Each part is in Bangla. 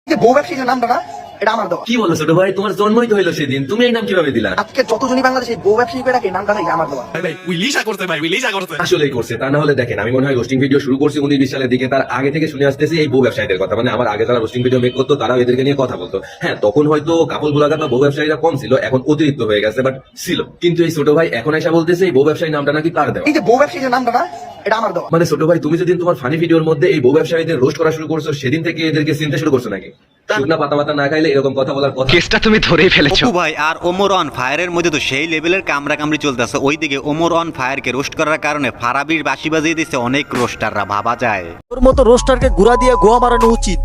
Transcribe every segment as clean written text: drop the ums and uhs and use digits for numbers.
বউ ব্যবসায়ী যে নামটা না, এটা আমার দেওয়া। কি বলো ছোট ভাই, তোমার জন্মই তো হইলো সেদিন, তুমি এই নাম কিভাবে দিলা? আজকে যতজনই বাংলাদেশে বউ ব্যবসায়ী করে রাখে, নামটা নাকি আমার দেওয়া। আসলেই করছে, তা না হলে দেখেন, আমি মনে হয় রোস্টিং ভিডিও শুরু করছি 19-20 সালের দিকে, তার আগে থেকে শুনে আসতেছি এই বউ ব্যবসায়ীদের কথা। মানে আমার আগে যারা রোস্টিং ভিডিও মেক করতো তারাও এদেরকে নিয়ে কথা বলতো। হ্যাঁ, তখন হয়তো কাপল ব্লগার বা বউ ব্যবসায়ীরা কম ছিল, এখন অতিরিক্ত হয়ে গেছে, বাট ছিল। কিন্তু এই ছোট ভাই এখন এসে বলতেছে এই বউ ব্যবসায়ী নামটা নাকি তার দেওয়া। এই যে বউ ব্যবসায়ী যে নামটা না, এটা আমার দেওয়া। মানে ছোট ভাই, তুমি যেদিন তোমার ফানি ভিডিওর মধ্যে এই বউ ব্যবসায়ীদের রোস্ট করা শুরু করছো, সেদিন থেকে এদেরকে চিনতে শুরু করছো নাকি? শুকনা পাতা মাতা না খাইলে এরকম কথা বলার কথা। কেসটা তুমি ধরেই ফেলেছো। অপু ভাই আর ওমর অন ফায়ারের মধ্যে তো সেই লেভেলের কামড়াকামড়ি চলতেছে। ওইদিকে ওমর অন ফায়ারকে রোস্ট করার কারণে ফারাবির বাঁশি বাজিয়ে দিচ্ছে অনেক রোস্টাররা, ভাবা যায়। ওর মতো রোস্টারকে গুড়া দিয়ে গোয়া মারানো উচিত।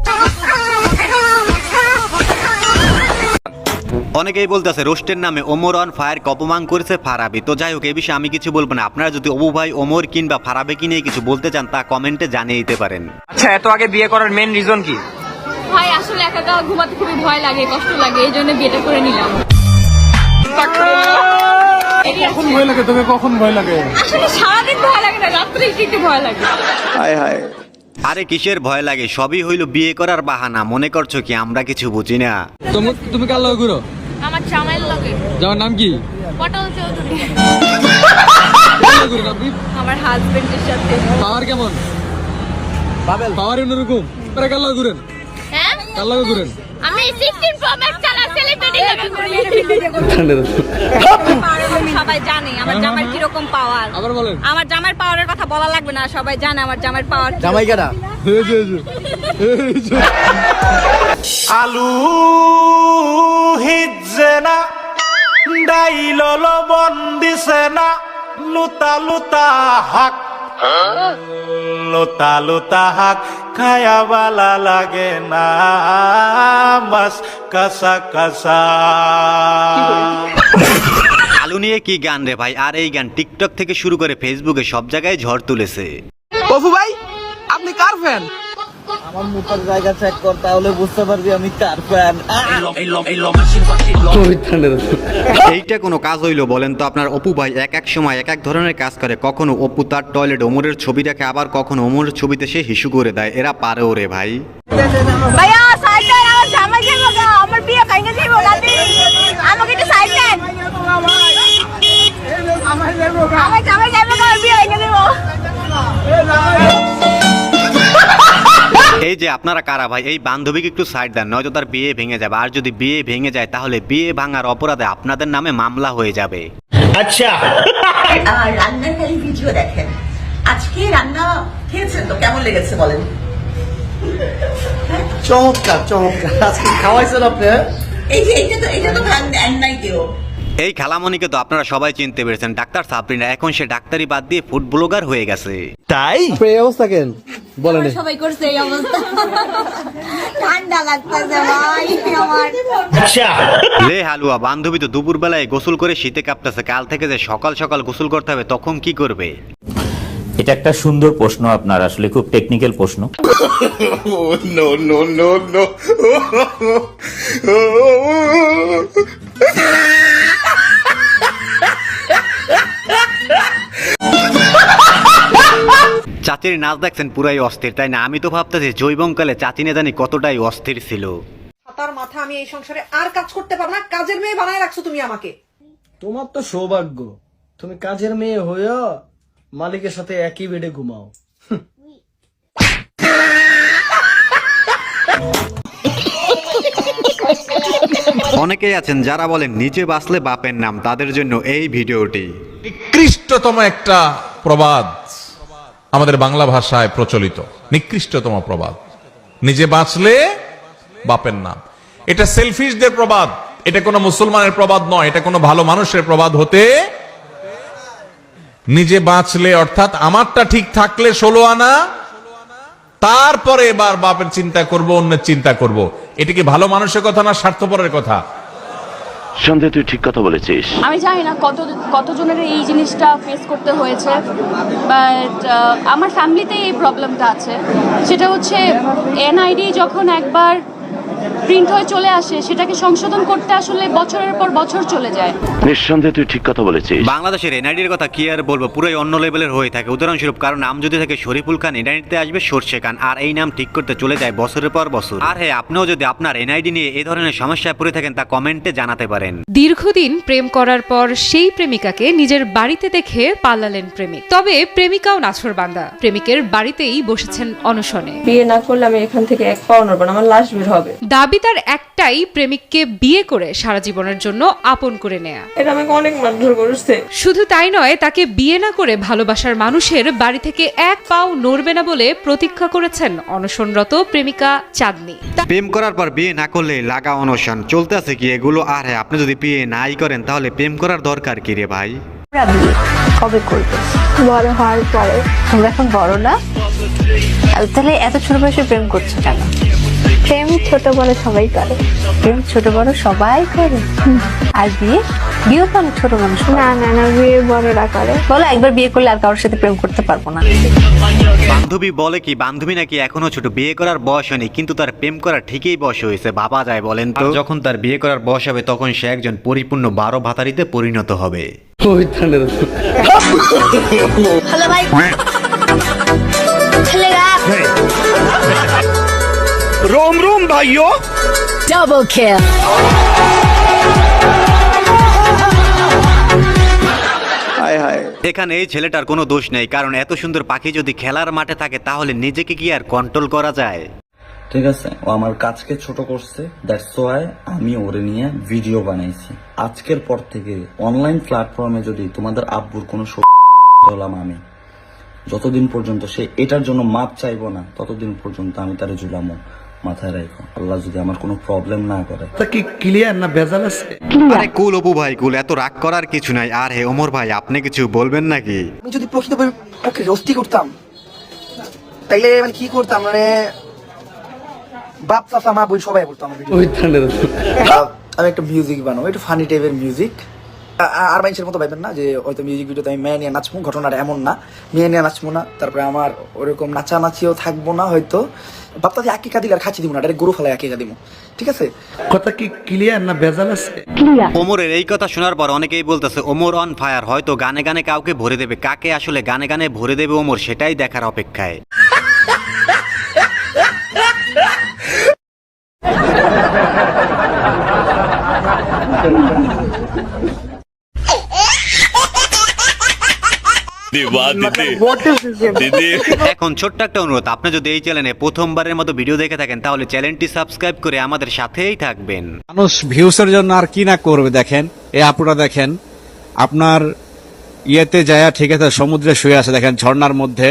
অনেকেই বলতেছে রোস্টের নামে ওমর অন ফায়ারকে অপমান করেছে ফারাবি। তো যাই হোক, এই বিষয়ে আমি কিছু বলবো না। আপনারা যদি অপু ভাই, ওমর কিংবা ফারাবিকে নিয়ে কিছু বলতে চান তা কমেন্টে জানিয়ে দিতে পারেন। আচ্ছা, এত আগে বিয়ে করার মেন রিজন কি? ভাই আসলে একা একা ঘুমাতে খুবই ভয় লাগে, কষ্ট লাগে, এই জন্য বিয়েটা করে নিলাম। কখন ভয় লাগে তোকে, কখন ভয় লাগে? আসলে সারাদিন ভয় লাগে না, রাত্রে একটু ভয় লাগে। আরে কিসের ভয় লাগে, সবই হইল বিয়ে করার বাহানা। মনে করছো কি আমরা কিছু বুঝি না? তুমি কার লগে ঘুরো? আমার জামাইয়ের লগে। যার নাম কি? পটল চৌধুরী। কার লগে ঘুরেন আপনি? আমার হাজবেন্ডের সাথে। পাওয়ার কেমন? পাওয়ার অন্যরকম। পরে কার লগে ঘুরেন? হ্যাঁ, কার লগে ঘুরেন? আমি 16 প্রো ম্যাক্স চালা সেলিব্রিটি লাগে করি। সবাই জানে আমার জামাইয়ের কি রকম পাওয়ার। আবার বলেন। আমার জামাইয়ের পাওয়ারের কথা বলা লাগবে না, সবাই জানে আমার জামাইয়ের পাওয়ার। জামাই কাটা আলু হিজে না, ডাইল লবণ দিছে না, লুতা লুতা হাক, লুতা লুতা হাক খায়া বালা লাগে না, মাছ কাঁচা কাঁচা। আলু নিয়ে কি গান রে ভাই! আর এই গান টিকটক থেকে শুরু করে ফেসবুকে সব জায়গায় ঝড় তুলেছে। অপু ভাই, আপনি কার ফ্যান? আমার মুখের জায়গা চেক কর, তাহলে বুঝতে পারবি আমি কার ফ্যান। এইটা কোনো কাজ হইলো বলেন তো? আপনার অপু ভাই এক এক সময় এক এক ধরনের কাজ করে। কখনো অপু তার টয়লেট ওমরের ছবি রাখে, আবার কখনো ওমরের ছবিতে সে হিসু করে দেয়। এরা পারে ওরে ভাই। ভাইয়া সাইড দেন, আমার জামাই যাবো গো, আমার বিয়ে ভাঙে যাবো নাতি, আমাকে একটু সাইড দেন। আমার জামাই যাবো গো, বিয়ে ভাঙে যাবো। এই যে আপনারা কারা ভাই, এই বান্ধবীকে একটু সাইড দেন, নয়তো তার বিয়ে ভেঙে যাবে। আর যদি বিয়ে ভেঙে যায় তাহলে বিয়ে ভাঙার অপরাধে আপনাদের নামে মামলা হয়ে যাবে। আচ্ছা, রান্নার খালি ভিডিও দেখেন। আজকে রান্না খেয়েছেন তো, কেমন লেগেছে বলেন? চমৎকার চমৎকার। আজকে খাওয়াইছেন আপনি? এই যে এটা তো গান নাই কেউ। এই খালামণিকে তো আপনারা সবাই চিনতে পেরেছেন, ডাক্তার সাবরিনা। এখন সে ডাক্তারি বাদ দিয়ে ফুড ব্লগার হয়ে গেছে। তাই এই অবস্থা কেন বলেন? সবাই করছে এই অবস্থা, ঠান্ডা লাগতেছে ভাই আমার। আচ্ছা, লে হালুয়া, বান্ধবী তো দুপুর বেলায় গোসল করে শীতে কাঁপতেছে। কাল থেকে যে সকাল সকাল গোসল করতে হবে, তখন কি করবে? এটা একটা সুন্দর প্রশ্ন আপনার, আসলে খুব টেকনিক্যাল প্রশ্ন। No no no no. চাচির নাচ দেখছেন, পুরাই অস্থির তাই না? আমি তো ভাবতেছি জৈবংকালে চাচি না জানি কতটাই অস্থির ছিল। তার মাথা, আমি এই সংসারে আর কাজ করতে পারবো না। কাজের মেয়ে বানায় রাখছো তুমি আমাকে। তোমার তো সৌভাগ্য, তুমি কাজের মেয়ে হইয়া মালিকের সাথে একই বেডে ঘুমাও। অনেকেই আছেন যারা বলেন নিচে বাঁচলে বাপের নাম, তাদের জন্য এই ভিডিওটি। নিকৃষ্টতম একটা প্রবাদ আমাদের বাংলা ভাষায় প্রচলিত, নিকৃষ্টতম প্রবাদ, নিজে বাঁচলে বাপের নাম। এটা সেলফিশদের প্রবাদ, এটা কোনো মুসলমানের প্রবাদ নয়, এটা কোনো ভালো মানুষের প্রবাদ হতে। নিজে বাঁচলে অর্থাৎ আমারটা ঠিক থাকলে 16 আনা, তারপরে এবার বাপের চিন্তা করব, অন্যের চিন্তা করব। এটা কি ভালো মানুষের কথা না স্বার্থপরের কথা? সন্দেহ, তুই ঠিক কথা বলেছিস। আমি জানি না কতজনের এই জিনিসটা ফেস করতে হয়েছে, বাট আমার ফ্যামিলিতে এই প্রবলেমটা আছে। সেটা হচ্ছে এনআইডি যখন একবার প্রিন্ট হয়ে চলে আসে, সেটাকে সংশোধন করতে আসলে বছরের পর বছর চলে যায়। নিঃসন্দেহে তুই ঠিক কথা বলেছিস। বাংলাদেশের এনআইডির কথা কি আর বলবো, পুরোই অন্য লেভেলের হয়ে থাকে। উদাহরণস্বরূপ কারো নাম যদি থাকে শরীফুল খান, এনআইডিতে আসবে সরষে খান, আর এই নাম ঠিক করতে চলে যায় বছরের পর বছর। আর হ্যাঁ, আপনিও যদি আপনার এনআইডি নিয়ে এই ধরনের সমস্যায় পড়ে থাকেন তা কমেন্টে জানাতে পারেন। দীর্ঘদিন প্রেম করার পর সেই প্রেমিকাকে নিজের বাড়িতে দেখে পালালেন প্রেমিক। তবে প্রেমিকাও নাছোড়বান্দা, প্রেমিকের বাড়িতেই বসেছেন অনশনে। বিয়ে না করলে আমি এখান থেকে এক পাও নড়বো না, আমার লাশ বের হবে। দাবি তার একটাই, প্রেমিককে বিয়ে করে সারা জীবনের জন্য আপন করে নেয়া। এটা আমাকে অনেক মারধর করেছে। শুধু তাই নয়, তাকে বিয়ে না করে ভালোবাসার মানুষের বাড়ি থেকে এক পাও নড়বে না বলে প্রতীক্ষা করেছেন অনশনরত প্রেমিকা চাঁদনি। প্রেম করার পর বিয়ে না করলে লাগা অনশন চলতে আছে কি এগুলো? আর হ্যাঁ, আপনি যদি বিয়ে নাই করেন তাহলে প্রেম করার দরকার কি রে ভাই? কবে করবে? বড় হওয়ার পরে। তোমরা এখন বড় না, তাহলে এত ছোট বয়সে প্রেম করছো কেন? প্রেম ছোট বড় সবাই করে। প্রেম ছোট বড় সবাই করে, আর বিয়ে তো অনেক ছোট মানুষ। না না না, বিয়ে বড়রা করে। বলো, একবার বিয়ে করলে আর কারোর সাথে প্রেম করতে পারবো না। বান্ধবী বলে কি বান্ধবী নাকি এখনো ছোট, বিয়ে করার বয়স হয়নি, কিন্তু তার প্রেম করার ঠিকই বয়স হয়েছে। ভাবা যায় বলেন তো? যখন তার বিয়ে করার বয়স হবে তখন সে একজন পরিপূর্ণ 12 ভাতারিতে পরিণত হবে। হ্যালো ভাই, ছেলেরা रोम रोम भाइयों। Double kill. हाय हाय। এখানে এই ছেলেটার কোনো দোষ নেই, কারণ এত সুন্দর পাখি যদি খেলার মাঠে থাকে তাহলে নিজেকে কি আর কন্ট্রোল করা যায়? ঠিক আছে, ও আমার কাজকে ছোট করছে, দ্যাটস ওয়াই আমি ওরে নিয়ে ভিডিও বানাইছি। আজকের পর থেকে অনলাইন প্ল্যাটফর্মে যদি তোমাদের আব্বুর কোনো হলাম আমি, যতদিন পর্যন্ত সে এটার জন্য মাপ চাইবো না ততদিন পর্যন্ত আমি তারে ঝুলামো। মাথায় রাখো, আল্লাহ যদি আমার কোনো প্রবলেম না করে। কি ক্লিয়ার না ভেজাল আছে? আরে কুল অপু ভাই কুল, এত রাগ করার কিছু নাই। আর হে ওমর ভাই, আপনি কিছু বলবেন নাকি? আমি যদি প্রকৃতভাবে ওকে রোস্টি করতাম তাইলে মানে কি করতাম, মানে বাপ চাচা মা বই সবাই বলতো আমার ভিডিও। আমি একটা মিউজিক বানাবো, একটু ফানি টাইপের মিউজিক। আর মানুষের মতো ভাববেন না যে হয়তো মিউজিক ভিডিওতে আমি মেয়ে নিয়ে নাচবো, ঘটনাটা এমন না। মেয়ে নিয়ে নাচবো না, তারপরে আমার ওরকম নাচানাচিও থাকবো না। হয়তো বাপ্তা দিয়ে আকিকা দিলে আর খাচ্ছি দিব না, ডাইরেক্ট গরু ফেলায় আকিকা দিব। ঠিক আছে, কথা কি ক্লিয়ার না ভেজাল আছে? ওমরের এই কথা শোনার পর অনেকেই বলতেছে ওমর অন ফায়ার, হয়তো গানে গানে কাউকে ভরে দেবে। কাকে আসলে গানে গানে ভরে দেবে ওমর, সেটাই দেখার অপেক্ষায়। এখন ছোট্ট একটা অনুরোধ, আপনি যদি এই চ্যানেলে প্রথমবারের মতো ভিডিও দেখে থাকেন তাহলে চ্যানেলটি সাবস্ক্রাইব করে আমাদের সাথেই থাকবেন। মানুষ ভিউসের জন্য আর কি না করবে। দেখেন এই আপুরা, দেখেন আপনার ইয়েতে যায়, ঠিক আছে, সমুদ্রে শুয়ে আছে, দেখেন ঝর্ণার মধ্যে